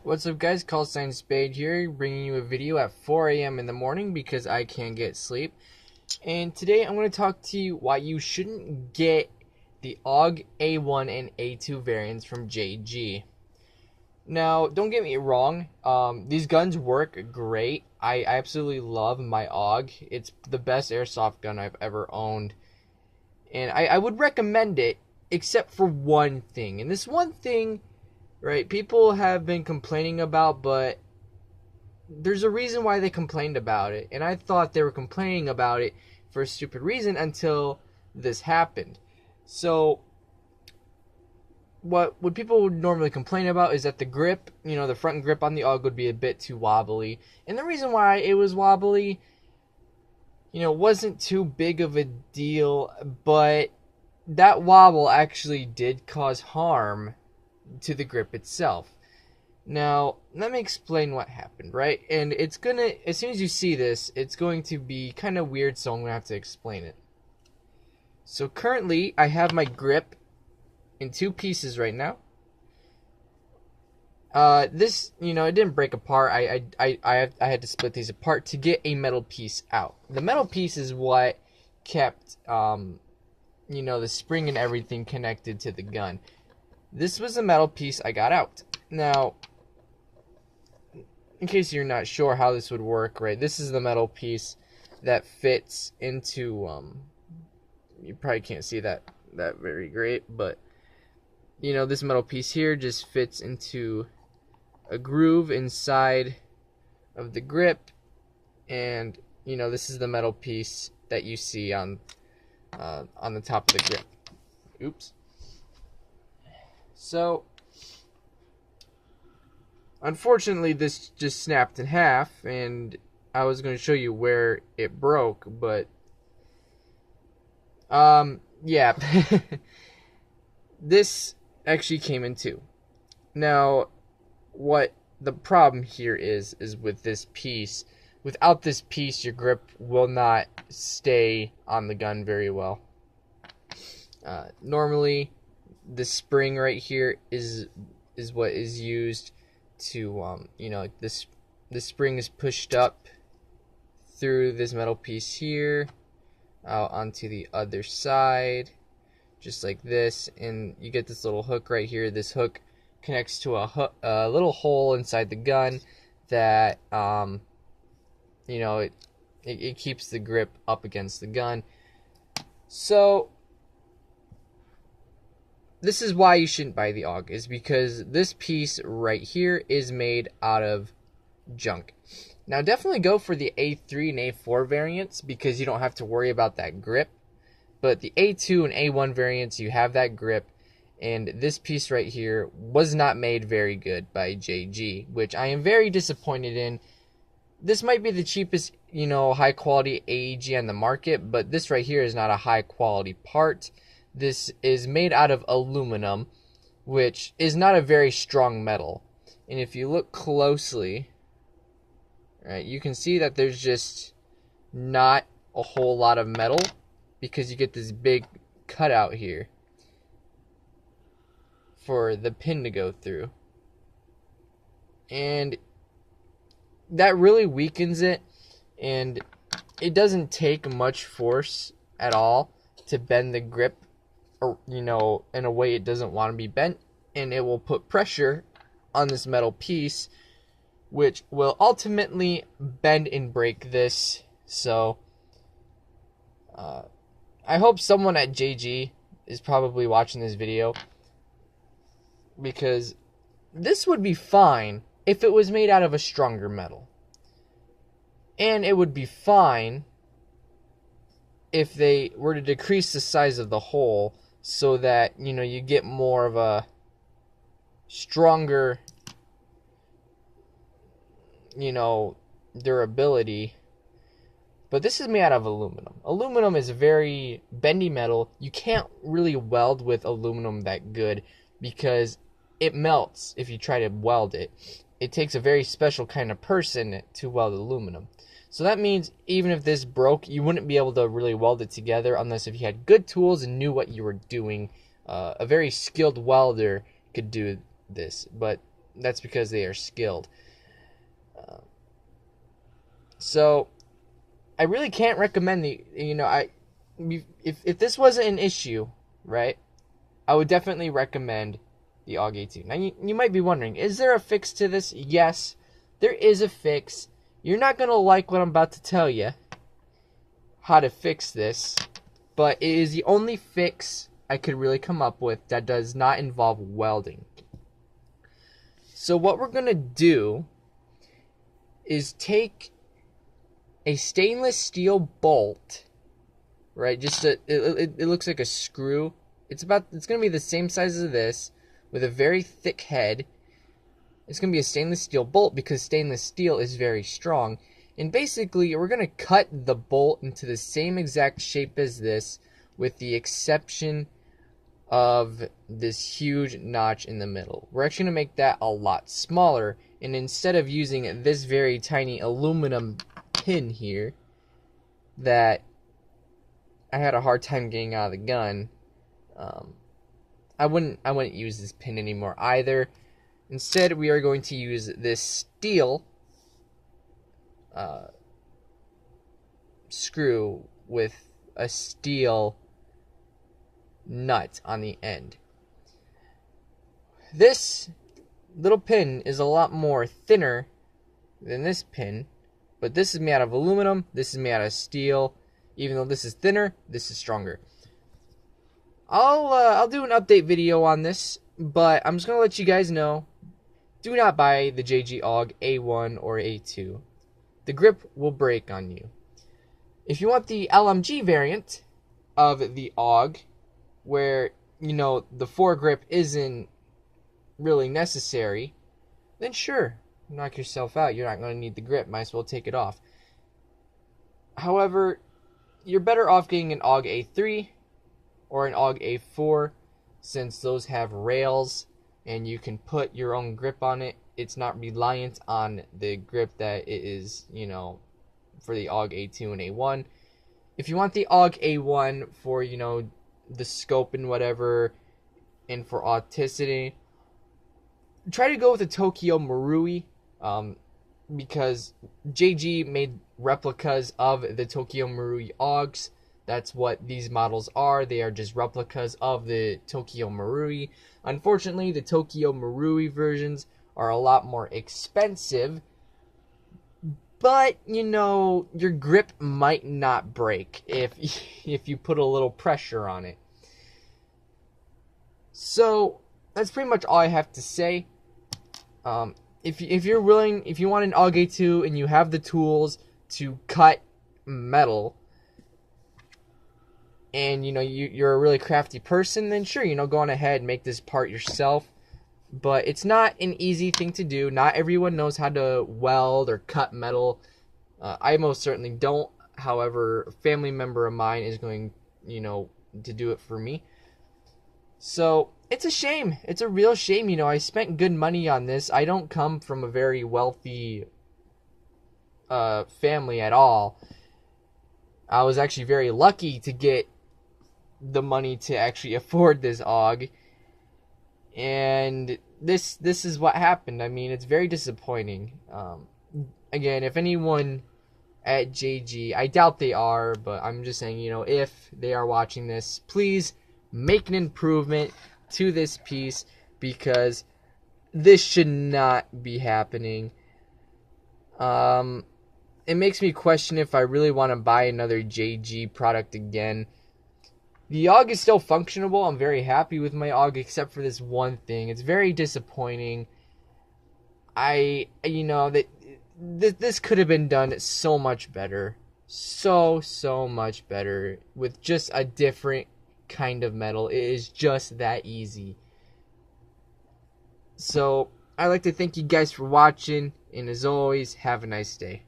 What's up guys, call sign Spade here, bringing you a video at 4 a.m. in the morning because I can't get sleep. And today I'm going to talk to you why you shouldn't get the AUG A1 and A2 variants from JG. Now, don't get me wrong, these guns work great. I absolutely love my AUG. It's the best airsoft gun I've ever owned. And I would recommend it, except for one thing. And this one thing, right, people have been complaining about, but there's a reason why they complained about it. And I thought they were complaining about it for a stupid reason until this happened. So what people would normally complain about is that the grip, the front grip on the AUG would be a bit too wobbly. And the reason why it was wobbly, wasn't too big of a deal, but that wobble actually did cause harm to the grip itself. Now, let me explain what happened, right? And it's gonna, as soon as you see this, it's going to be kind of weird, so I'm gonna have to explain it. So currently, I have my grip in two pieces right now. This, it didn't break apart. I had to split these apart to get a metal piece out. The metal piece is what kept, the spring and everything connected to the gun. This was a metal piece I got out. Now, in case you're not sure how this would work, right, this is the metal piece that fits into, you probably can't see that very great, but, this metal piece here just fits into a groove inside of the grip, and, this is the metal piece that you see on the top of the grip. Oops. So, unfortunately, this just snapped in half, and I was going to show you where it broke, but, yeah. This actually came in two. Now, what the problem here is with this piece. Without this piece, your grip will not stay on the gun very well. Normally, the spring right here is what is used to, this spring is pushed up through this metal piece here, out onto the other side, just like this, and you get this little hook right here. This hook connects to a little hole inside the gun that, it keeps the grip up against the gun. So, this is why you shouldn't buy the AUG, is because this piece right here is made out of junk. Now, definitely go for the A3 and A4 variants because you don't have to worry about that grip. But the A2 and A1 variants, you have that grip. And this piece right here was not made very good by JG, which I am very disappointed in. This might be the cheapest, high quality AEG on the market, but this right here is not a high quality part. This is made out of aluminum, which is not a very strong metal. And if you look closely, right, you can see that there's just not a whole lot of metal because you get this big cutout here for the pin to go through. And that really weakens it, and it doesn't take much force at all to bend the grip, or, in a way it doesn't want to be bent, and it will put pressure on this metal piece, which will ultimately bend and break this. So, I hope someone at JG is probably watching this video, because this would be fine if it was made out of a stronger metal. And it would be fine if they were to decrease the size of the hole so that, you get more of a stronger, durability. But this is made out of aluminum. Aluminum is a very bendy metal. You can't really weld with aluminum that good because it melts if you try to weld it. It takes a very special kind of person to weld aluminum. So that means even if this broke, you wouldn't be able to really weld it together unless if you had good tools and knew what you were doing. A very skilled welder could do this, but that's because they are skilled. So I really can't recommend if this wasn't an issue, right, I would definitely recommend the AUG A2. Now, you might be wondering, is there a fix to this? Yes, there is a fix. You're not going to like what I'm about to tell you, how to fix this, but it is the only fix I could really come up with that does not involve welding. So what we're going to do is take a stainless steel bolt, right? It looks like a screw. It's going to be the same size as this, with a very thick head. It's going to be a stainless steel bolt because stainless steel is very strong. And basically, we're going to cut the bolt into the same exact shape as this, with the exception of this huge notch in the middle. We're actually going to make that a lot smaller. And instead of using this very tiny aluminum pin here that I had a hard time getting out of the gun, I wouldn't use this pin anymore either. Instead, we are going to use this steel screw with a steel nut on the end. This little pin is a lot more thinner than this pin, but this is made out of aluminum, this is made out of steel. Even though this is thinner, this is stronger. I'll do an update video on this, but I'm just going to let you guys know, do not buy the JG Aug A1 or A2. The grip will break on you. If you want the LMG variant of the AUG, where, the foregrip isn't really necessary, then sure, knock yourself out. You're not going to need the grip. Might as well take it off. However, you're better off getting an AUG A3 or an AUG A4, since those have rails and you can put your own grip on it. It's not reliant on the grip that it is, for the AUG A2 and A1. If you want the AUG A1 for, the scope and whatever, and for authenticity, try to go with the Tokyo Marui, because JG made replicas of the Tokyo Marui AUGs. That's what these models are. They are just replicas of the Tokyo Marui. Unfortunately, the Tokyo Marui versions are a lot more expensive, but your grip might not break if you put a little pressure on it. So that's pretty much all I have to say. If you're willing, if you want an AUG A2 and you have the tools to cut metal, and you're a really crafty person, then sure, go on ahead and make this part yourself. But it's not an easy thing to do. Not everyone knows how to weld or cut metal. I most certainly don't. However, a family member of mine is going, to do it for me. So it's a shame. It's a real shame. I spent good money on this. I don't come from a very wealthy family at all. I was actually very lucky to get the money to actually afford this AUG. And this is what happened. I mean, it's very disappointing. Again, if anyone at JG, I doubt they are, but I'm just saying, if they are watching this, please make an improvement to this piece, because this should not be happening. It makes me question if I really want to buy another JG product again. The AUG is still functionable. I'm very happy with my AUG, except for this one thing. It's very disappointing. This could have been done so much better. So much better. With just a different kind of metal. It is just that easy. So, I'd like to thank you guys for watching. And as always, have a nice day.